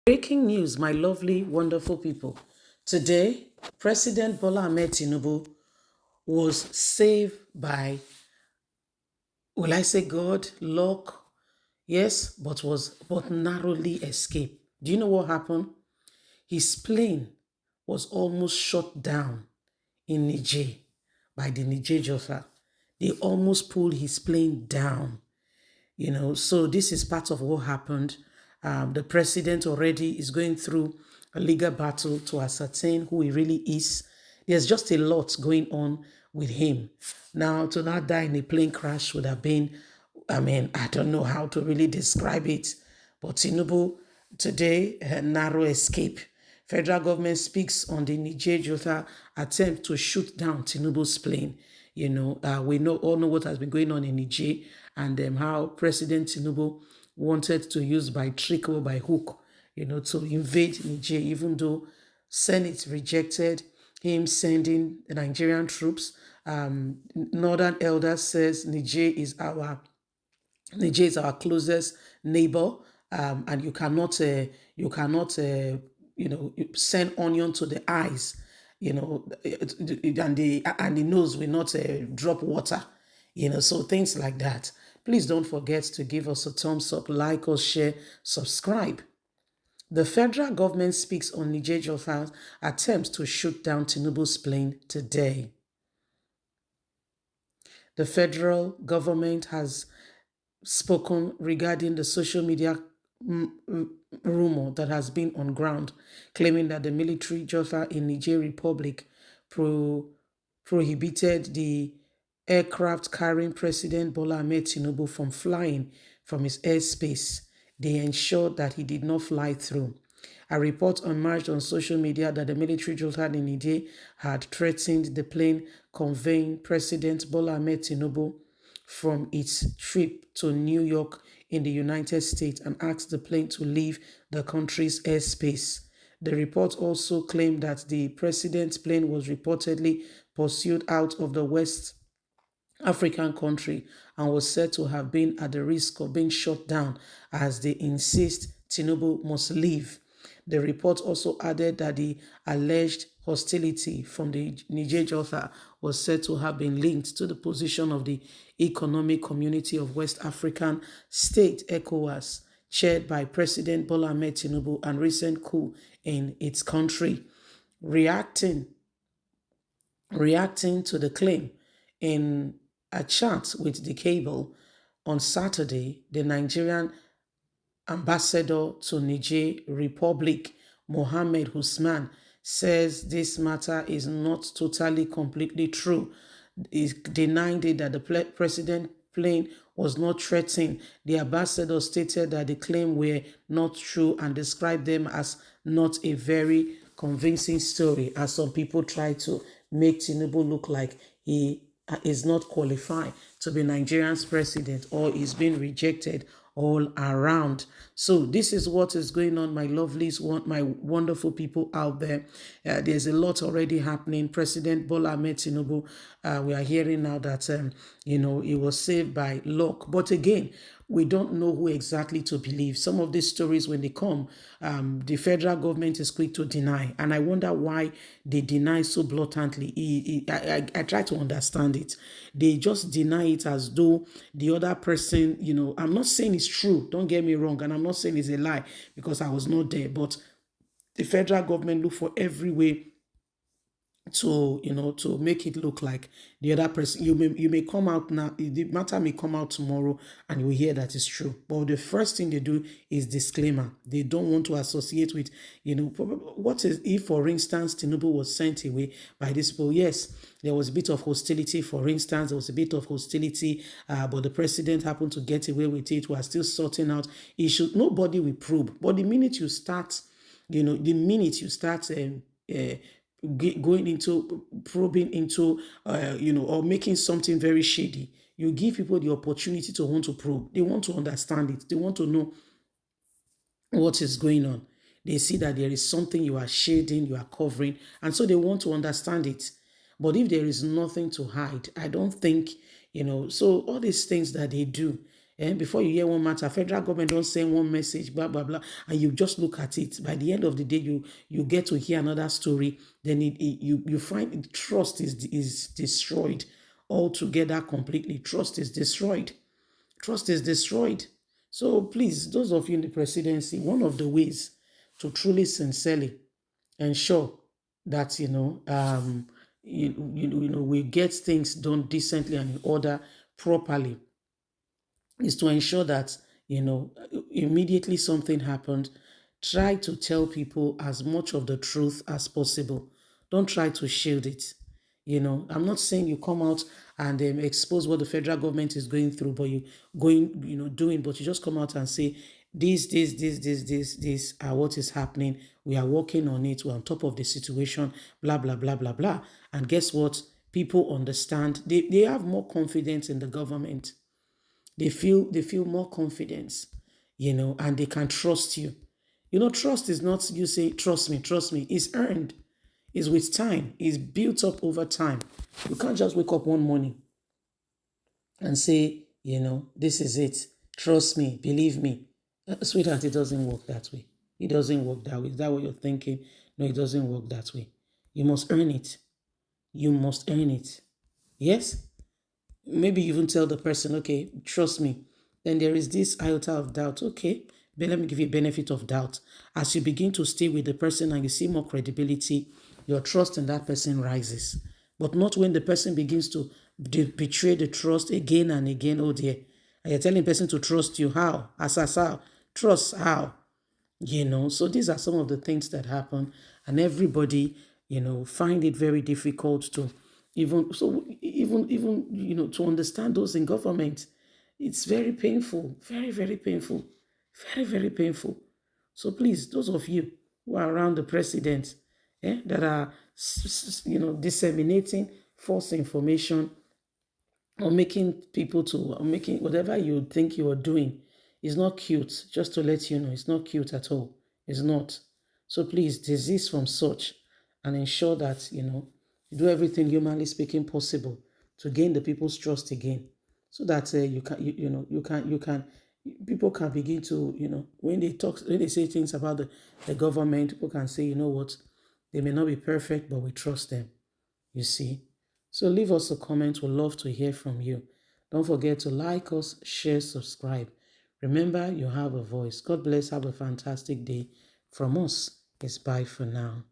Breaking news, my lovely, wonderful people. Today, President Bola Ahmed Tinubu was saved by, will I say God, luck? Yes, but narrowly escaped. Do you know what happened? His plane was almost shot down in Niger by the Niger Jota. They almost pulled his plane down. So this is part of what happened. The president already is going through a legal battle to ascertain who he really is. There's just a lot going on with him. Now, to not die in a plane crash would have been, I don't know how to really describe it. But Tinubu today, a narrow escape. Federal government speaks on the Niger Jota attempt to shoot down Tinubu's plane. We all know what has been going on in Niger and how President Tinubu wanted to use by trick or by hook, to invade Niger, even though Senate rejected him sending the Nigerian troops. Northern Elders says Niger is our closest neighbor, and you cannot send onion to the eyes, and the nose will not drop water, so things like that. Please don't forget to give us a thumbs up, like or share, subscribe. The federal government speaks on Niger Jotha's attempts to shoot down Tinubu's plane today. The federal government has spoken regarding the social media rumor that has been on ground, claiming that the military Jotha in Niger Republic prohibited the aircraft carrying President Bola Ahmed Tinubu from flying from his airspace. They ensured that he did not fly through. A report emerged on social media that the military Jotha in Niger had threatened the plane conveying President Bola Ahmed Tinubu from its trip to New York in the United States and asked the plane to leave the country's airspace. The report also claimed that the president's plane was reportedly pursued out of the West African country and was said to have been at the risk of being shot down as they insist Tinubu must leave. The report also added that the alleged hostility from the Niger Jotha was said to have been linked to the position of the Economic Community of West African State ECOWAS, chaired by President Bola Ahmed Tinubu, and recent coup in its country. Reacting to the claim in a chat with the cable on Saturday, the Nigerian ambassador to Niger Republic, Mohammed Usman, says this matter is not totally completely true. He denied it that the president plane was not threatened. The ambassador stated that the claim were not true and described them as not a very convincing story, as some people try to make Tinubu look like he is not qualified to be Nigeria's president or is being rejected all around. So this is what is going on, my lovelies, my wonderful people out there. There's a lot already happening. President Bola Ahmed Tinubu, we are hearing now that, he was saved by luck. But again, we don't know who exactly to believe. Some of these stories, when they come, the federal government is quick to deny. And I wonder why they deny so blatantly. I try to understand it. They just deny it as though the other person, I'm not saying it's true, don't get me wrong, and I'm not saying it's a lie because I was not there, but the federal government look for every way to make it look like the other person. You may come out now, the matter may come out tomorrow and you will hear that it's true, but the first thing they do is disclaimer. They don't want to associate with, what is if, for instance, Tinubu was sent away by this people. Yes, there was a bit of hostility. For instance, there was a bit of hostility, but the president happened to get away with it. We are still sorting out issues. Nobody will probe, but the minute you start, going into probing into, or making something very shady, you give people the opportunity to want to probe. They want to understand it. They want to know what is going on. They see that there is something you are shading, you are covering, and so they want to understand it. But if there is nothing to hide, I don't think, so all these things that they do, And before you hear one matter, federal government don't send one message, blah blah blah, and you just look at it. By the end of the day, you get to hear another story. Then you find trust is destroyed altogether completely. Trust is destroyed. Trust is destroyed. So please, those of you in the presidency, one of the ways to truly sincerely ensure that we get things done decently and in order properly is to ensure that immediately something happened, try to tell people as much of the truth as possible. Don't try to shield it. I'm not saying you come out and expose what the federal government is going through, but you going, doing, but you just come out and say, this are what is happening. We are working on it. We're on top of the situation, blah, blah, blah, blah, blah. And guess what? People understand. They have more confidence in the government. They feel more confidence, and they can trust you. Trust is not you say, trust me, trust me. It's earned. It's with time. It's built up over time. You can't just wake up one morning and say, this is it. Trust me, believe me. Sweetheart, it doesn't work that way. It doesn't work that way. Is that what you're thinking? No, it doesn't work that way. You must earn it. You must earn it. Yes? Maybe even tell the person, okay, trust me. Then there is this iota of doubt. Okay, but let me give you a benefit of doubt. As you begin to stay with the person and you see more credibility, your trust in that person rises. But not when the person begins to betray the trust again and again. Oh dear. And you're telling the person to trust you. How? As how? Trust how? So these are some of the things that happen, and everybody find it very difficult to even to understand those in government. It's very painful, very very painful, very very painful. So please, those of you who are around the president, that are disseminating false information, or making people to, or making whatever you think you are doing is not cute. Just to let you know, it's not cute at all. It's not. So please desist from such and ensure that you do everything humanly speaking possible to gain the people's trust again, so that you can people can begin to when they say things about the government, people can say, you know what, they may not be perfect, but we trust them. You see? So leave us a comment. We'd love to hear from you. Don't forget to like us, share, subscribe. Remember, you have a voice. God bless. Have a fantastic day. From us, it's bye for now.